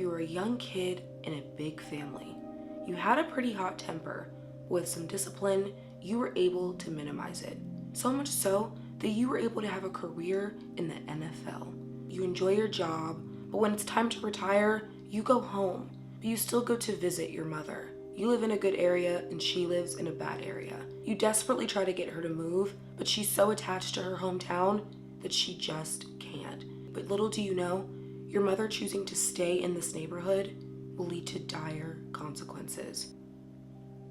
you were a young kid in a big family. You had a pretty hot temper. With some discipline, you were able to minimize it. So much so that you were able to have a career in the NFL. You enjoy your job, but when it's time to retire, you go home, but you still go to visit your mother. You live in a good area and she lives in a bad area. You desperately try to get her to move, but she's so attached to her hometown that she just can't. But little do you know, your mother choosing to stay in this neighborhood will lead to dire consequences.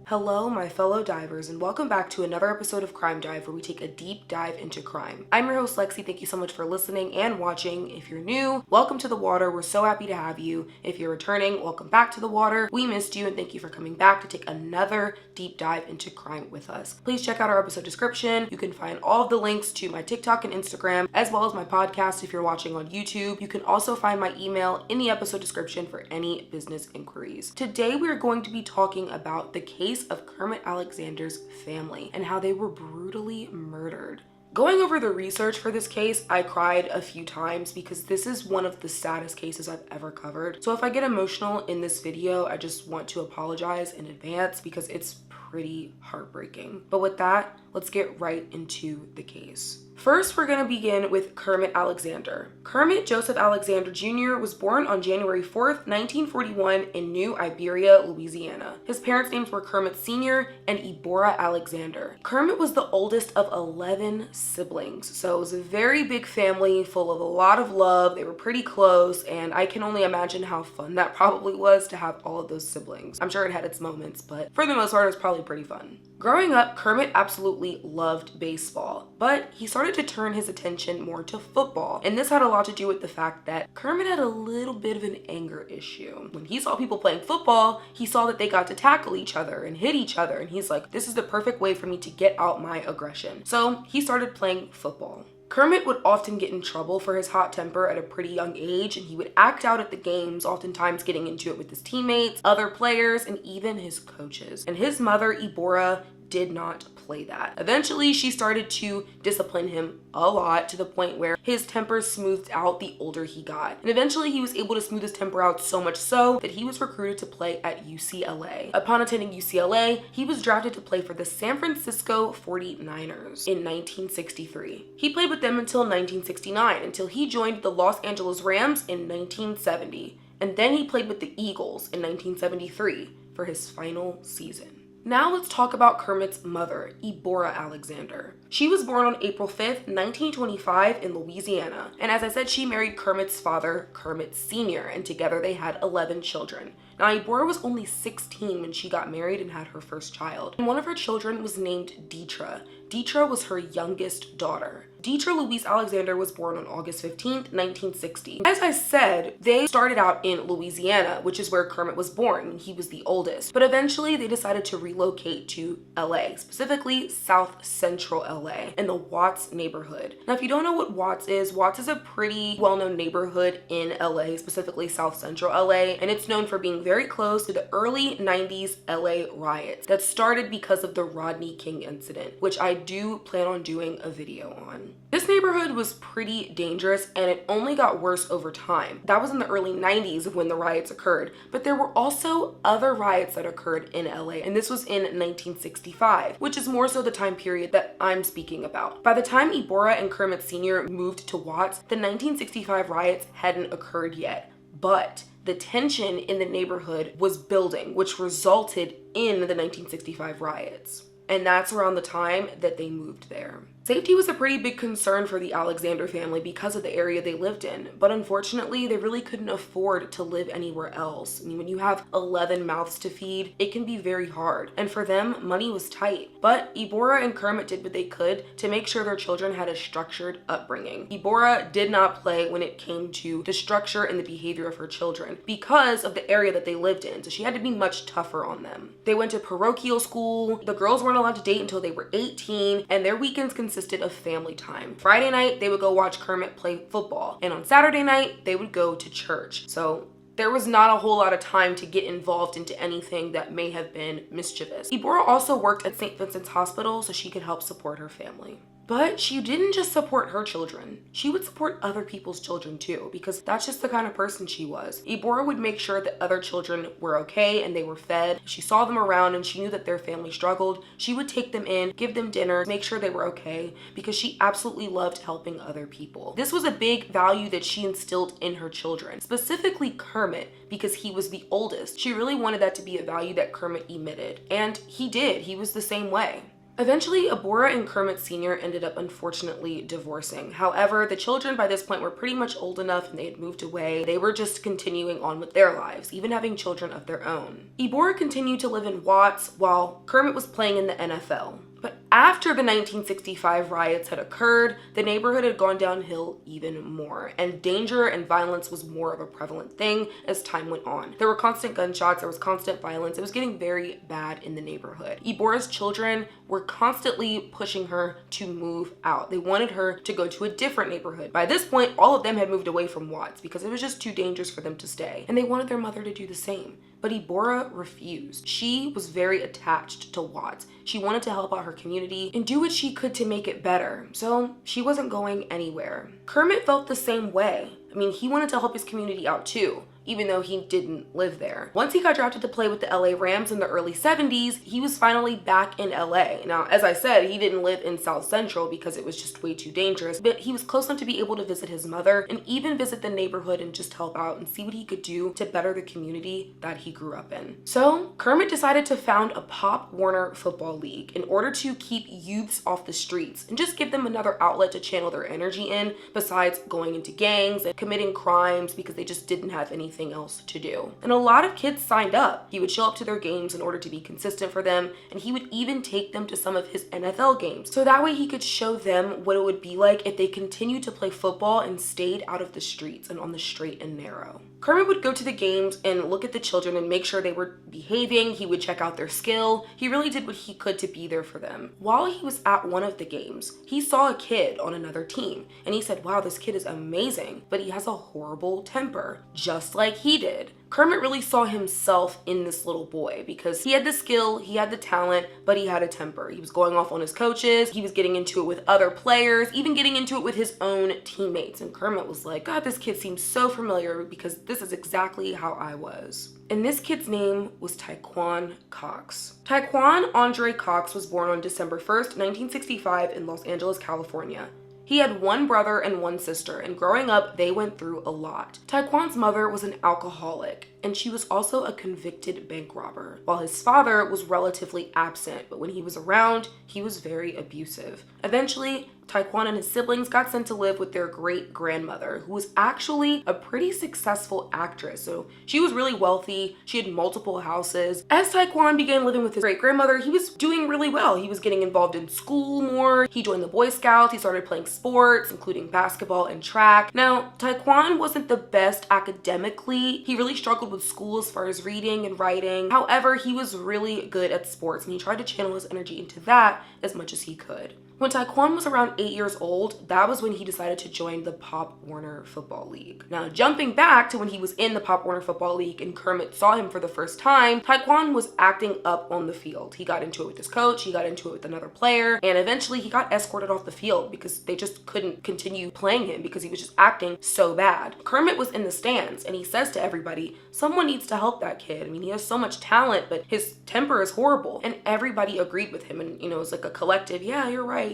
Hello, my fellow divers, and welcome back to another episode of Crime Dive, where we take a deep dive into crime. I'm your host, Lexi. Thank you so much for listening and watching. If you're new, welcome to the water. We're so happy to have you. If you're returning, welcome back to the water. We missed you, and thank you for coming back to take another deep dive into crime with us. Please check out our episode description. You can find all of the links to my TikTok and Instagram, as well as my podcast if you're watching on YouTube. You can also find my email in the episode description for any business inquiries. Today, we are going to be talking about the case of Kermit Alexander's family and how they were brutally murdered. Going over the research for this case, I cried a few times because this is one of the saddest cases I've ever covered. So if I get emotional in this video, I just want to apologize in advance because it's pretty heartbreaking. But with that, let's get right into the case. First, we're going to begin with Kermit Alexander. Kermit Joseph Alexander Jr. was born on January 4th, 1941 in New Iberia, Louisiana. His parents' names were Kermit Sr. and Ebora Alexander. Kermit was the oldest of 11 siblings, so it was a very big family full of a lot of love. They were pretty close, and I can only imagine how fun that probably was to have all of those siblings. I'm sure it had its moments, but for the most part, it was probably pretty fun. Growing up, Kermit absolutely loved baseball, but he started to turn his attention more to football. And this had a lot to do with the fact that Kermit had a little bit of an anger issue. When he saw people playing football, he saw that they got to tackle each other and hit each other. And he's like, this is the perfect way for me to get out my aggression. So he started playing football. Kermit would often get in trouble for his hot temper at a pretty young age, and he would act out at the games, oftentimes getting into it with his teammates, other players, and even his coaches. And his mother, Ebora, did not play that. Eventually, she started to discipline him a lot to the point where his temper smoothed out the older he got. And eventually, he was able to smooth his temper out so much so that he was recruited to play at UCLA. Upon attending UCLA, he was drafted to play for the San Francisco 49ers in 1963. He played with them until 1969, until he joined the Los Angeles Rams in 1970. And then he played with the Eagles in 1973 for his final season. Now let's talk about Kermit's mother, Ebora Alexander. She was born on April 5th, 1925 in Louisiana. And as I said, she married Kermit's father, Kermit Sr., and together they had 11 children. Now, Ebora was only 16 when she got married and had her first child. And one of her children was named Deetra. Deetra was her youngest daughter. Deetra Louise Alexander was born on August 15th, 1960. As I said, they started out in Louisiana, which is where Kermit was born, and he was the oldest. But eventually, they decided to relocate to LA, specifically South Central LA, in the Watts neighborhood. Now, if you don't know what Watts is a pretty well-known neighborhood in LA, specifically South Central LA, and it's known for being very close to the early 90s LA riots that started because of the Rodney King incident, which I do plan on doing a video on. This neighborhood was pretty dangerous, and it only got worse over time. That was in the early 90s when the riots occurred, but there were also other riots that occurred in LA, and this was in 1965, which is more so the time period that I'm speaking about. By the time Ebora and Kermit Sr. moved to Watts, the 1965 riots hadn't occurred yet, but the tension in the neighborhood was building, which resulted in the 1965 riots. And that's around the time that they moved there. Safety was a pretty big concern for the Alexander family because of the area they lived in, but unfortunately, they really couldn't afford to live anywhere else. I mean, when you have 11 mouths to feed, it can be very hard, and for them, money was tight. But Ebora and Kermit did what they could to make sure their children had a structured upbringing. Ebora did not play when it came to the structure and the behavior of her children because of the area that they lived in, so she had to be much tougher on them. They went to parochial school, the girls weren't allowed to date until they were 18, and their weekends consisted of family time. Friday night, they would go watch Kermit play football, and on Saturday night, they would go to church. So there was not a whole lot of time to get involved into anything that may have been mischievous. Ebora also worked at St. Vincent's Hospital so she could help support her family. But she didn't just support her children. She would support other people's children too, because that's just the kind of person she was. Ibora would make sure that other children were okay and they were fed. She saw them around and she knew that their family struggled. She would take them in, give them dinner, make sure they were okay, because she absolutely loved helping other people. This was a big value that she instilled in her children, specifically Kermit, because he was the oldest. She really wanted that to be a value that Kermit emitted, and he did. He was the same way. Eventually, Ibora and Kermit Sr. ended up unfortunately divorcing. However, the children by this point were pretty much old enough and they had moved away. They were just continuing on with their lives, even having children of their own. Ibora continued to live in Watts while Kermit was playing in the NFL. But after the 1965 riots had occurred, the neighborhood had gone downhill even more, and danger and violence was more of a prevalent thing as time went on. There were constant gunshots, there was constant violence. It was getting very bad in the neighborhood. Ibora's children were constantly pushing her to move out. They wanted her to go to a different neighborhood. By this point, all of them had moved away from Watts because it was just too dangerous for them to stay, and they wanted their mother to do the same. But Ibora refused. She was very attached to Watts. She wanted to help out her community and do what she could to make it better, so she wasn't going anywhere. Kermit felt the same way. I mean, he wanted to help his community out too, even though he didn't live there. Once he got drafted to play with the LA Rams in the early 70s, he was finally back in LA. Now, as I said, he didn't live in South Central because it was just way too dangerous, but he was close enough to be able to visit his mother and even visit the neighborhood and just help out and see what he could do to better the community that he grew up in. So Kermit decided to found a Pop Warner Football League in order to keep youths off the streets and just give them another outlet to channel their energy in, besides going into gangs and committing crimes because they just didn't have anything else to do. And a lot of kids signed up. He would show up to their games in order to be consistent for them, and he would even take them to some of his NFL games. So that way he could show them what it would be like if they continued to play football and stayed out of the streets and on the straight and narrow. Kermit would go to the games and look at the children and make sure they were behaving. He would check out their skill. He really did what he could to be there for them. While he was at one of the games, he saw a kid on another team and he said, wow, this kid is amazing, but he has a horrible temper, just like he did. Kermit really saw himself in this little boy because he had the skill, he had the talent, but he had a temper. He was going off on his coaches, he was getting into it with other players, even getting into it with his own teammates. And Kermit was like, God, this kid seems so familiar because this is exactly how I was. And this kid's name was Tyquan Cox. Tyquan Andre Cox was born on December 1st, 1965 in Los Angeles, California. He had one brother and one sister, and growing up, they went through a lot. Tyquan's mother was an alcoholic, and she was also a convicted bank robber, while his father was relatively absent, but when he was around, he was very abusive. Eventually, Tyquan and his siblings got sent to live with their great-grandmother, who was actually a pretty successful actress. So she was really wealthy. She had multiple houses. As Tyquan began living with his great-grandmother, he was doing really well. He was getting involved in school more. He joined the Boy Scouts. He started playing sports, including basketball and track. Now, Tyquan wasn't the best academically. He really struggled with school as far as reading and writing. However, he was really good at sports, and he tried to channel his energy into that as much as he could. When Tyquan was around 8 years old, that was when he decided to join the Pop Warner Football League. Now, jumping back to when he was in the Pop Warner Football League and Kermit saw him for the first time, Tyquan was acting up on the field. He got into it with his coach, he got into it with another player, and eventually he got escorted off the field because they just couldn't continue playing him because he was just acting so bad. Kermit was in the stands and he says to everybody, someone needs to help that kid. I mean, he has so much talent, but his temper is horrible. And everybody agreed with him, and it was like a collective, yeah, you're right,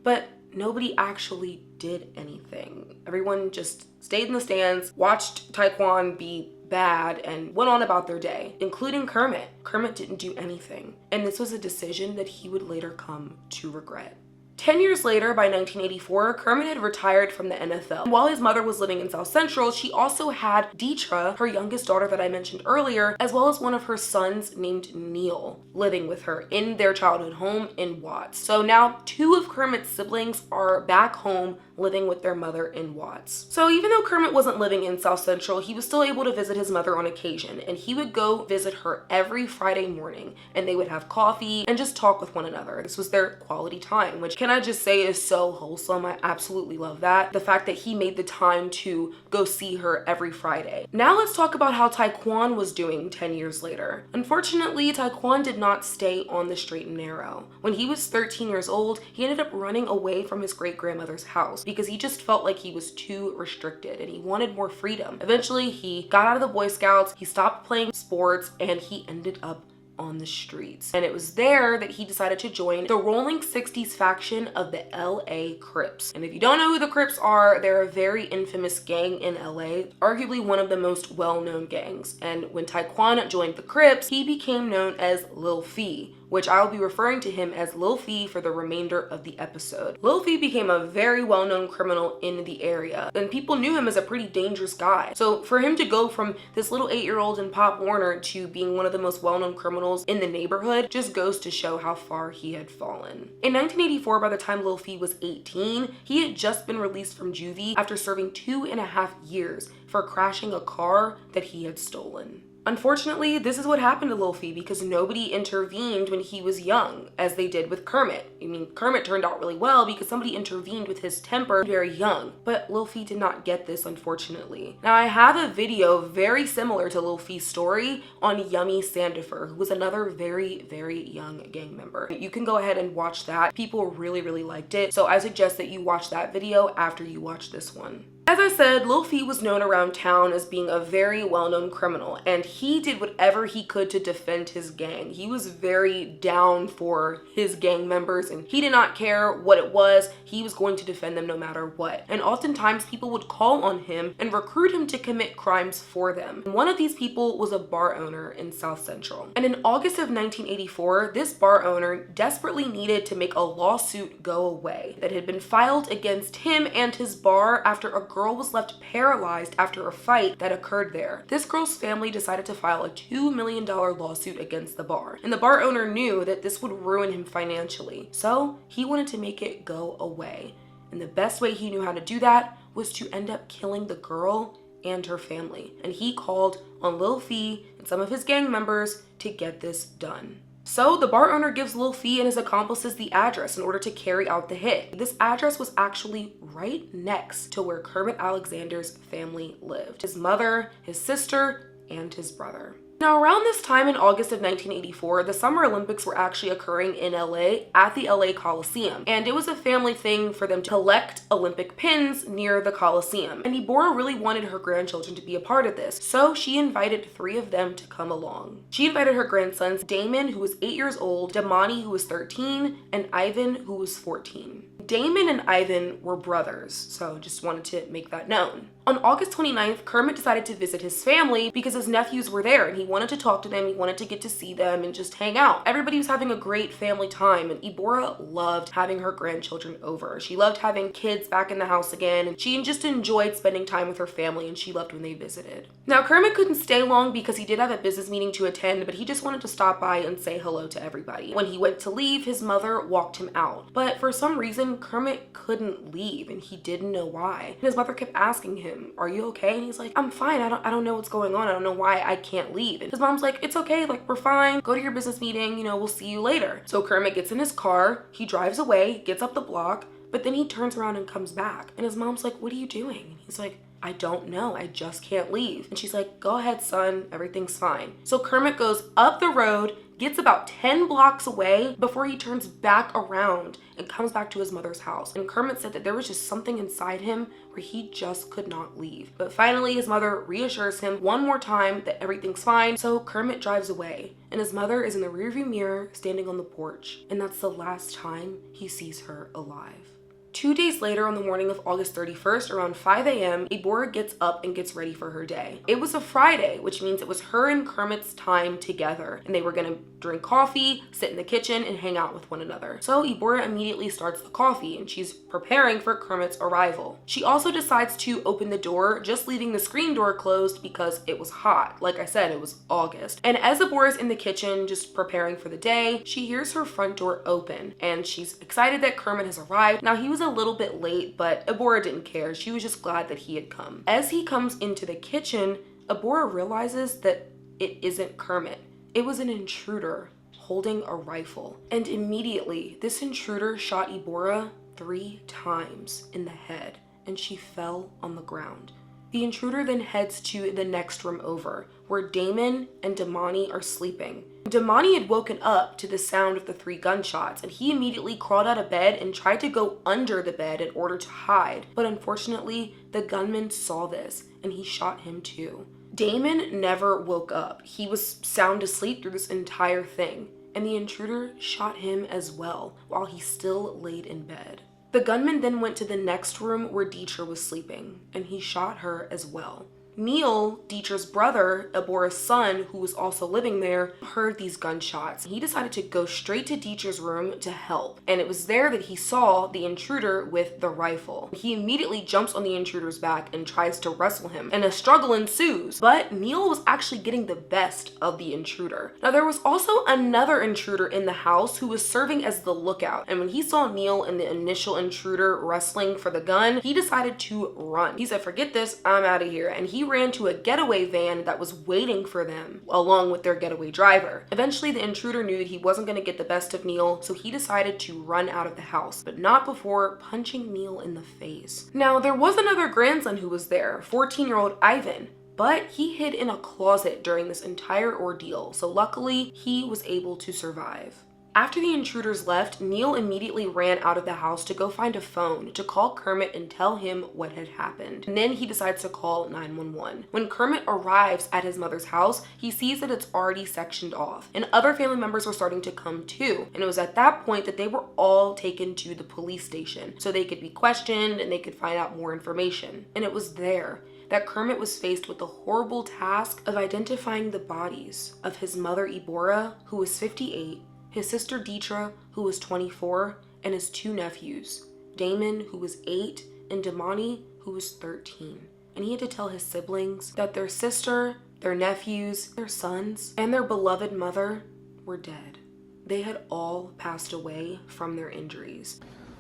but nobody actually did anything. Everyone just stayed in the stands, watched Tyquan be bad, and went on about their day, including Kermit. Kermit didn't do anything, and this was a decision that he would later come to regret. 10 years later, by 1984, Kermit had retired from the NFL. While his mother was living in South Central, she also had Deetra, her youngest daughter that I mentioned earlier, as well as one of her sons named Neil, living with her in their childhood home in Watts. So now 2 of Kermit's siblings are back home living with their mother in Watts. So even though Kermit wasn't living in South Central, he was still able to visit his mother on occasion, and he would go visit her every Friday morning, and they would have coffee and just talk with one another. This was their quality time, which, can I just say, is so wholesome. I absolutely love that. The fact that he made the time to go see her every Friday. Now let's talk about how Taekwon was doing 10 years later. Unfortunately, Taekwon did not stay on the straight and narrow. When he was 13 years old, he ended up running away from his great-grandmother's house because he just felt like he was too restricted and he wanted more freedom. Eventually, he got out of the Boy Scouts, he stopped playing sports, and he ended up on the streets. And it was there that he decided to join the Rolling 60s faction of the LA Crips. And if you don't know who the Crips are, they're a very infamous gang in LA, arguably one of the most well-known gangs. And when Taekwon joined the Crips, he became known as Lil Fee, which I'll be referring to him as Lil Fee for the remainder of the episode. Lil Fee became a very well-known criminal in the area, and people knew him as a pretty dangerous guy. So for him to go from this little 8-year-old in Pop Warner to being one of the most well-known criminals in the neighborhood just goes to show how far he had fallen. In 1984, by the time Lil Fee was 18, he had just been released from juvie after serving 2.5 years for crashing a car that he had stolen. Unfortunately, this is what happened to Lil Fee because nobody intervened when he was young, as they did with Kermit. I mean, Kermit turned out really well because somebody intervened with his temper very young, but Lil Fee did not get this, unfortunately. Now, I have a video very similar to Lil Fee's story on Yummy Sandifer, who was another very, very young gang member. You can go ahead and watch that. People really, really liked it, so I suggest that you watch that video after you watch this one. As I said, Lil Fee was known around town as being a very well-known criminal, and he did whatever he could to defend his gang. He was very down for his gang members, and he did not care what it was. He was going to defend them no matter what. And oftentimes people would call on him and recruit him to commit crimes for them. And one of these people was a bar owner in South Central. And in August of 1984, this bar owner desperately needed to make a lawsuit go away that had been filed against him and his bar after a girl was left paralyzed after a fight that occurred there. This girl's family decided to file a $2 million lawsuit against the bar, and the bar owner knew that this would ruin him financially, so he wanted to make it go away. And the best way he knew how to do that was to end up killing the girl and her family, and he called on Lil Fee and some of his gang members to get this done. So the bar owner gives Lil Fee and his accomplices the address in order to carry out the hit. This address was actually right next to where Kermit Alexander's family lived. His mother, his sister, and his brother. Now, around this time in August of 1984, the Summer Olympics were actually occurring in LA at the LA Coliseum, and it was a family thing for them to collect Olympic pins near the Coliseum. And Deborah really wanted her grandchildren to be a part of this, so she invited 3 of them to come along. She invited her grandsons, Damon, who was 8 years old, Damani, who was 13, and Ivan, who was 14. Damon and Ivan were brothers, so just wanted to make that known. On August 29th, Kermit decided to visit his family because his nephews were there and he wanted to talk to them, he wanted to get to see them and just hang out. Everybody was having a great family time, and Deborah loved having her grandchildren over. She loved having kids back in the house again, and she just enjoyed spending time with her family, and she loved when they visited. Now, Kermit couldn't stay long because he did have a business meeting to attend, but he just wanted to stop by and say hello to everybody. When he went to leave, his mother walked him out, but for some reason, Kermit couldn't leave, and he didn't know why. And his mother kept asking him, "Are you okay?" And he's like, "I'm fine. I don't know what's going on. I don't know why I can't leave." And his mom's like, "It's okay. Like, we're fine. Go to your business meeting. You know, we'll see you later." So Kermit gets in his car. He drives away, gets up the block, but then he turns around and comes back. And his mom's like, "What are you doing?" And he's like, "I don't know. I just can't leave." And she's like, "Go ahead, son. Everything's fine." So Kermit goes up the road, gets about 10 blocks away before he turns back around and comes back to his mother's house. And Kermit said that there was just something inside him where he just could not leave. But finally, his mother reassures him one more time that everything's fine. So Kermit drives away, and his mother is in the rearview mirror standing on the porch. And that's the last time he sees her alive. 2 days later, on the morning of August 31st, around 5 a.m., Deborah gets up and gets ready for her day. It was a Friday, which means it was her and Kermit's time together, and they were gonna drink coffee, sit in the kitchen, and hang out with one another. So Deborah immediately starts the coffee, and she's preparing for Kermit's arrival. She also decides to open the door, just leaving the screen door closed because it was hot. Like I said, it was August. And as Deborah's in the kitchen, just preparing for the day, she hears her front door open, and she's excited that Kermit has arrived. Now, he was was a little bit late, but Abora didn't care. She was just glad that he had come. As he comes into the kitchen, Abora realizes that it isn't Kermit. It was an intruder holding a rifle. And immediately, this intruder shot Abora 3 times in the head, and she fell on the ground. The intruder then heads to the next room over, where Damon and Damani are sleeping. Damani had woken up to the sound of the 3 gunshots, and he immediately crawled out of bed and tried to go under the bed in order to hide. But unfortunately, the gunman saw this, and he shot him too. Damon never woke up. He was sound asleep through this entire thing, and the intruder shot him as well while he still laid in bed. The gunman then went to the next room where Dietra was sleeping, and he shot her as well. Neil, Dietra's brother, Abora's son, who was also living there, heard these gunshots. He decided to go straight to Dietra's room to help, and it was there that he saw the intruder with the rifle. He immediately jumps on the intruder's back and tries to wrestle him, and a struggle ensues, but Neil was actually getting the best of the intruder. Now, there was also another intruder in the house who was serving as the lookout, and when he saw Neil and the initial intruder wrestling for the gun, he decided to run. He said, "Forget this, I'm out of here," and he ran to a getaway van that was waiting for them along with their getaway driver. Eventually, the intruder knew that he wasn't going to get the best of Neil, so he decided to run out of the house, but not before punching Neil in the face. Now, there was another grandson who was there, 14-year-old Ivan, but he hid in a closet during this entire ordeal, so luckily he was able to survive. After the intruders left, Neil immediately ran out of the house to go find a phone to call Kermit and tell him what had happened. And then he decides to call 911. When Kermit arrives at his mother's house, he sees that it's already sectioned off, and other family members were starting to come too. And it was at that point that they were all taken to the police station so they could be questioned and they could find out more information. And it was there that Kermit was faced with the horrible task of identifying the bodies of his mother Abora, who was 58, his sister Dietra, who was 24, and his 2 nephews, Damon, who was 8, and Damani, who was 13. And he had to tell his siblings that their sister, their nephews, their sons, and their beloved mother were dead. They had all passed away from their injuries.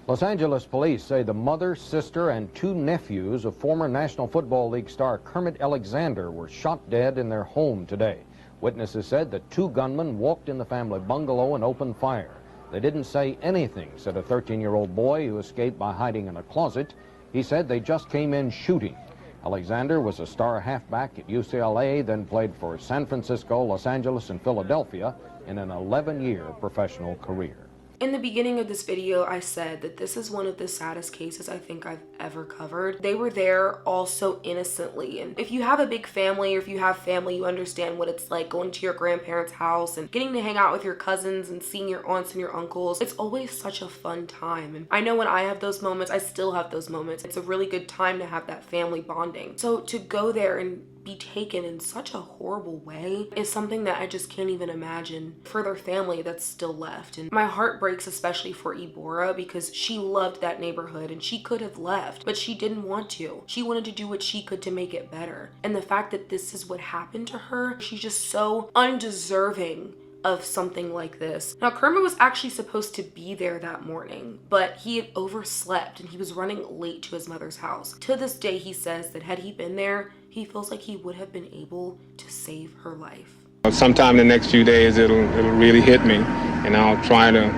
Los Angeles police say the mother, sister, and 2 nephews of former National Football League star Kermit Alexander were shot dead in their home today. Witnesses said that 2 gunmen walked in the family bungalow and opened fire. They didn't say anything, said a 13-year-old boy who escaped by hiding in a closet. He said they just came in shooting. Alexander was a star halfback at UCLA, then played for San Francisco, Los Angeles, and Philadelphia in an 11-year professional career. In the beginning of this video, I said that this is one of the saddest cases I think I've ever covered. They were there all so innocently. And if you have a big family, or if you have family, you understand what it's like going to your grandparents' house and getting to hang out with your cousins and seeing your aunts and your uncles. It's always such a fun time. And I know when I have those moments, I still have those moments. It's a really good time to have that family bonding. So to go there and be taken in such a horrible way is something that I just can't even imagine for their family that's still left. And my heart breaks especially for Abora, because she loved that neighborhood and she could have left, but she didn't want to. She wanted to do what she could to make it better. And the fact that this is what happened to her, she's just so undeserving of something like this. Now, Kermit was actually supposed to be there that morning, but he had overslept and he was running late to his mother's house. To this day, he says that had he been there, he feels like he would have been able to save her life. Sometime in the next few days, it'll really hit me, and I'll try to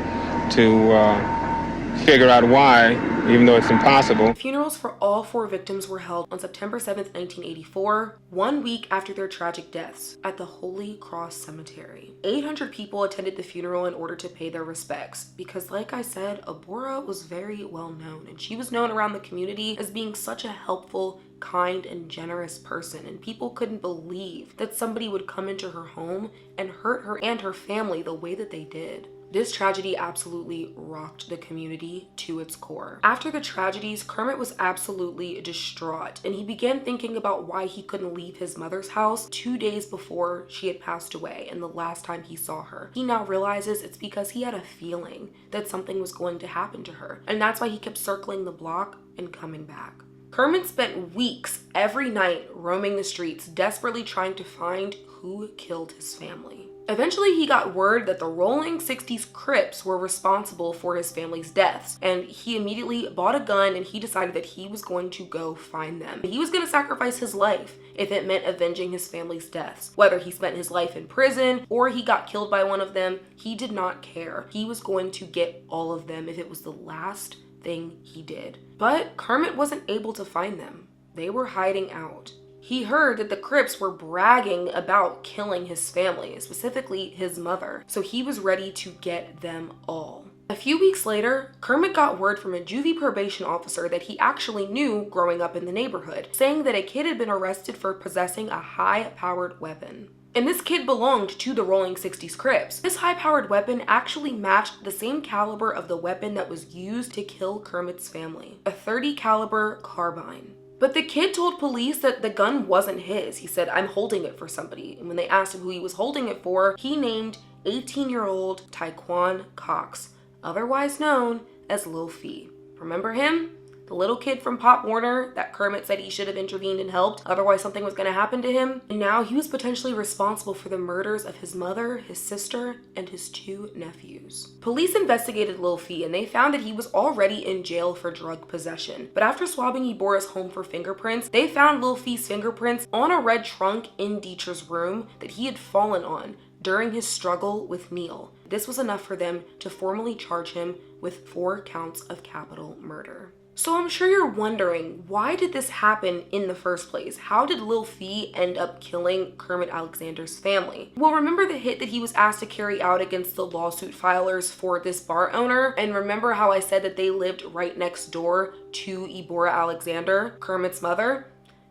figure out why, even though it's impossible. Funerals for all 4 victims were held on September 7th, 1984, 1 week after their tragic deaths, at the Holy Cross Cemetery. 800 people attended the funeral in order to pay their respects, because like I said, Abora was very well known, and she was known around the community as being such a helpful, kind, and generous person, and people couldn't believe that somebody would come into her home and hurt her and her family the way that they did. This tragedy absolutely rocked the community to its core. After the tragedies, Kermit was absolutely distraught, and he began thinking about why he couldn't leave his mother's house 2 days before she had passed away and the last time he saw her. He now realizes it's because he had a feeling that something was going to happen to her, and that's why he kept circling the block and coming back. Kermit spent weeks every night roaming the streets, desperately trying to find who killed his family. Eventually, he got word that the Rolling 60s Crips were responsible for his family's deaths, and he immediately bought a gun and he decided that he was going to go find them. He was going to sacrifice his life if it meant avenging his family's deaths. Whether he spent his life in prison or he got killed by one of them, he did not care. He was going to get all of them if it was the last thing he did. But Kermit wasn't able to find them. They were hiding out. He heard that the Crips were bragging about killing his family, specifically his mother, so he was ready to get them all. A few weeks later, Kermit got word from a juvie probation officer that he actually knew growing up in the neighborhood, saying that a kid had been arrested for possessing a high-powered weapon. And this kid belonged to the Rolling 60s Crips. This high-powered weapon actually matched the same caliber of the weapon that was used to kill Kermit's family, a .30 caliber carbine. But the kid told police that the gun wasn't his. He said, "I'm holding it for somebody." And when they asked him who he was holding it for, he named 18-year-old Tyquan Cox, otherwise known as Lil Fee. Remember him? The little kid from Pop Warner that Kermit said he should have intervened and helped, otherwise something was going to happen to him. And now he was potentially responsible for the murders of his mother, his sister, and his 2 nephews. Police investigated Lil Fee and they found that he was already in jail for drug possession. But after swabbing Ebora's home for fingerprints, they found Lil Fee's fingerprints on a red trunk in Dietrich's room that he had fallen on during his struggle with Neil. This was enough for them to formally charge him with 4 counts of capital murder. So I'm sure you're wondering, why did this happen in the first place? How did Lil Fee end up killing Kermit Alexander's family? Well, remember the hit that he was asked to carry out against the lawsuit filers for this bar owner? And remember how I said that they lived right next door to Ebora Alexander, Kermit's mother?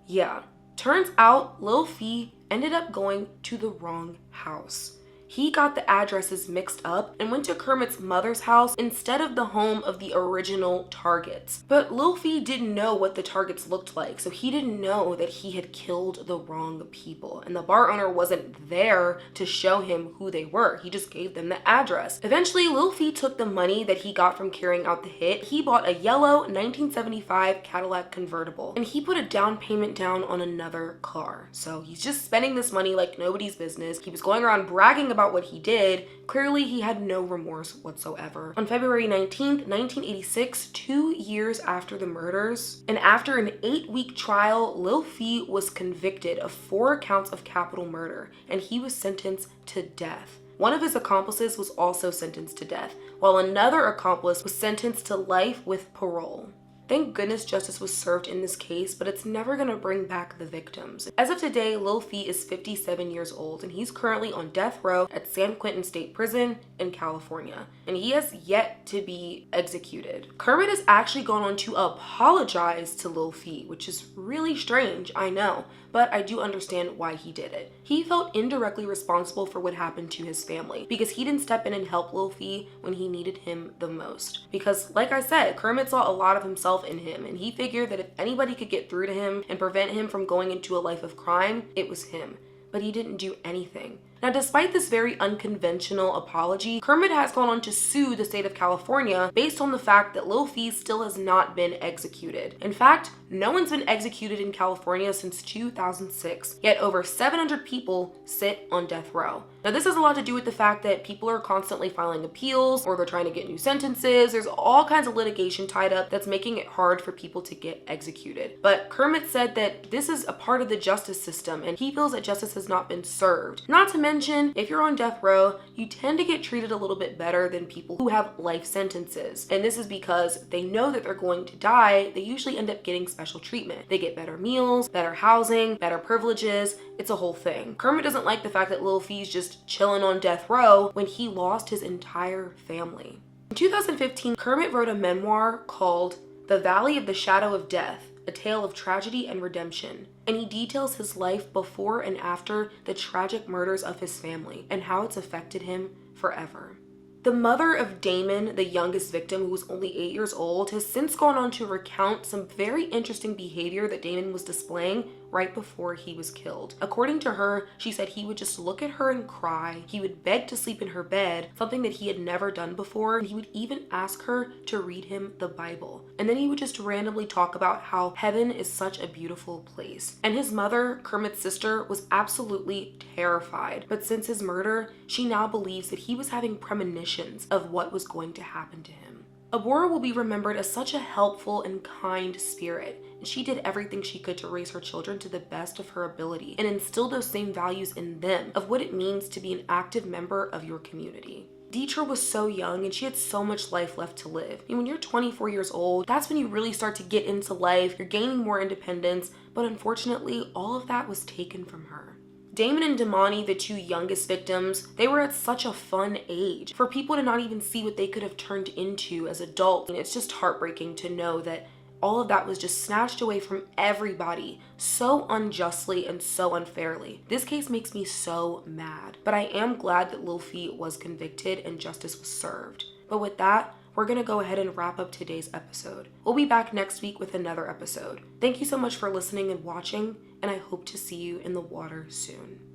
Yeah, turns out Lil Fee ended up going to the wrong house. He got the addresses mixed up and went to Kermit's mother's house instead of the home of the original targets. But Lil Fee didn't know what the targets looked like, so he didn't know that he had killed the wrong people. And the bar owner wasn't there to show him who they were. He just gave them the address. Eventually, Lil Fee took the money that he got from carrying out the hit. He bought a yellow 1975 Cadillac convertible, and he put a down payment down on another car. So he's just spending this money like nobody's business. He was going around bragging about what he did. Clearly, he had no remorse whatsoever. On February 19th, 1986, 2 years after the murders, and after an 8-week trial, Lil Fee was convicted of 4 counts of capital murder, and he was sentenced to death. One of his accomplices was also sentenced to death, while another accomplice was sentenced to life with parole. Thank goodness justice was served in this case, but it's never gonna bring back the victims. As of today, Lil Fee is 57 years old, and he's currently on death row at San Quentin State Prison in California, and he has yet to be executed. Kermit has actually gone on to apologize to Lil Fee, which is really strange, I know, but I do understand why he did it. He felt indirectly responsible for what happened to his family because he didn't step in and help Lil Fee when he needed him the most. Because like I said, Kermit saw a lot of himself in him, and he figured that if anybody could get through to him and prevent him from going into a life of crime, it was him. But he didn't do anything. Now, despite this very unconventional apology, Kermit has gone on to sue the state of California based on the fact that Lil Fee still has not been executed. In fact, no one's been executed in California since 2006, yet over 700 people sit on death row. Now, this has a lot to do with the fact that people are constantly filing appeals, or they're trying to get new sentences. There's all kinds of litigation tied up that's making it hard for people to get executed. But Kermit said that this is a part of the justice system, and he feels that justice has not been served. Not to mention, if you're on death row, you tend to get treated a little bit better than people who have life sentences. And this is because they know that they're going to die. They usually end up getting special treatment. They get better meals, better housing, better privileges. It's a whole thing. Kermit doesn't like the fact that Lil Fee's just chilling on death row when he lost his entire family. In 2015, Kermit wrote a memoir called The Valley of the Shadow of Death, a tale of tragedy and redemption, and he details his life before and after the tragic murders of his family and how it's affected him forever. The mother of Damon, the youngest victim, who was only 8 years old, has since gone on to recount some very interesting behavior that Damon was displaying right before he was killed. According to her, she said he would just look at her and cry. He would beg to sleep in her bed, something that he had never done before. And he would even ask her to read him the Bible. And then he would just randomly talk about how heaven is such a beautiful place. And his mother, Kermit's sister, was absolutely terrified. But since his murder, she now believes that he was having premonitions of what was going to happen to him. Abora will be remembered as such a helpful and kind spirit, and she did everything she could to raise her children to the best of her ability and instill those same values in them of what it means to be an active member of your community. Deetra was so young and she had so much life left to live. I mean, when you're 24 years old, that's when you really start to get into life, you're gaining more independence, but unfortunately, all of that was taken from her. Damon and Damani, the two youngest victims, they were at such a fun age. For people to not even see what they could have turned into as adults, and it's just heartbreaking to know that all of that was just snatched away from everybody so unjustly and so unfairly. This case makes me so mad, but I am glad that Lil Fee was convicted and justice was served. But with that, we're gonna go ahead and wrap up today's episode. We'll be back next week with another episode. Thank you so much for listening and watching, and I hope to see you in the water soon.